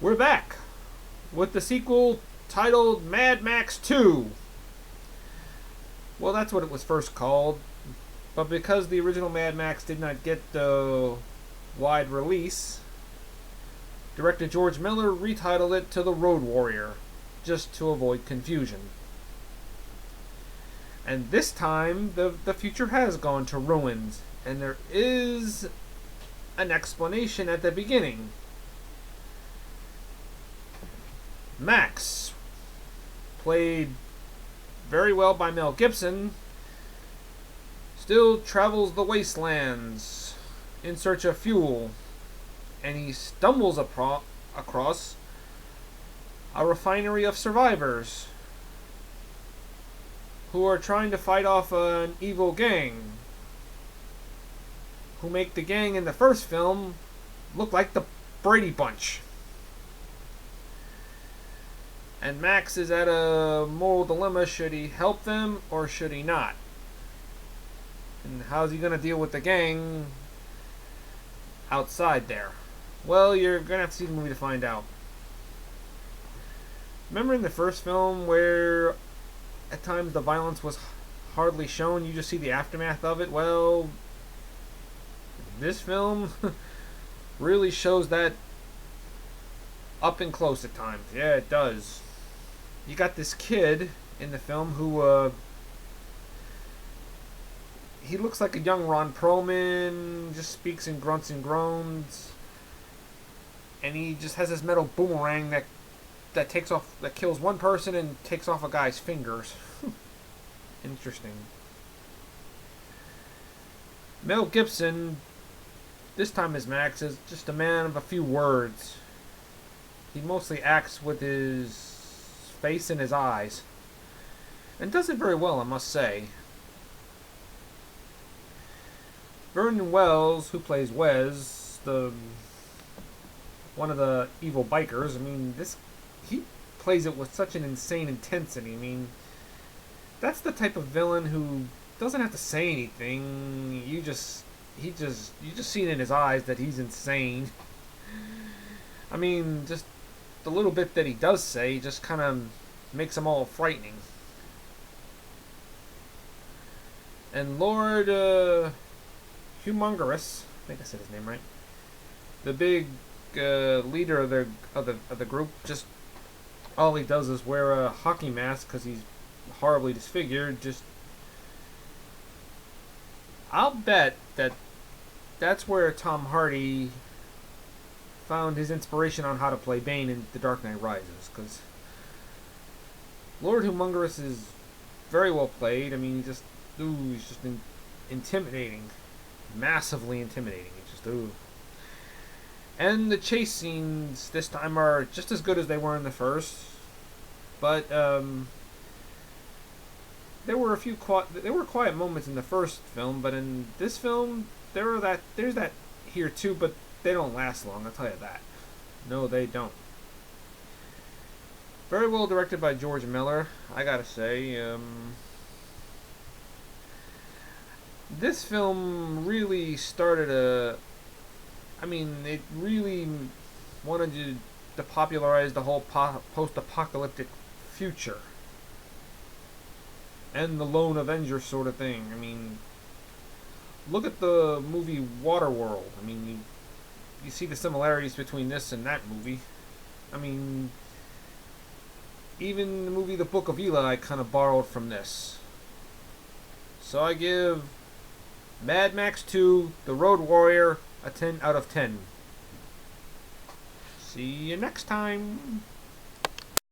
We're back with the sequel titled Mad Max 2. Well, that's what it was first called, but because the original Mad Max did not get the wide release, director George Miller retitled it to The Road Warrior, just to avoid confusion. And this time, the future has gone to ruins, and there is an explanation at the beginning. Max, played very well by Mel Gibson, still travels the wastelands in search of fuel, and he stumbles across a refinery of survivors who are trying to fight off an evil gang who make the gang in the first film look like the Brady Bunch. And Max is at a moral dilemma. Should he help them or should he not? And how's he going to deal with the gang outside there? Well, you're going to have to see the movie to find out. Remember in the first film where at times the violence was hardly shown? You just see the aftermath of it? Well, this film really shows that up and close at times. Yeah, it does. You got this kid in the film who, he looks like a young Ron Perlman, just speaks in grunts and groans, and he just has this metal boomerang that kills one person and takes off a guy's fingers. Interesting. Mel Gibson, this time as Max, is just a man of a few words. He mostly acts with his face and his eyes, and does it very well, I must say. Vernon Wells, who plays Wes, one of the evil bikers, he plays it with such an insane intensity. That's the type of villain who doesn't have to say anything. You just see it in his eyes that he's insane. Just the little bit that he does say just kind of makes them all frightening. And Lord Humongous, I think I said his name right, the big leader of the group, just all he does is wear a hockey mask because he's horribly disfigured. I'll bet that's where Tom Hardy found his inspiration on how to play Bane in The Dark Knight Rises, because Lord Humongous is very well played. He's just intimidating, massively intimidating. And the chase scenes this time are just as good as they were in the first, but there were quiet moments in the first film, but in this film there's that here too, but they don't last long, I'll tell you that. No, they don't. Very well directed by George Miller, I gotta say. This film really started it really wanted to popularize the whole post-apocalyptic future. And the lone Avenger sort of thing. Look at the movie Waterworld. You see the similarities between this and that movie. Even the movie The Book of Eli kind of borrowed from this. So I give Mad Max 2, The Road Warrior, a 10 out of 10. See you next time.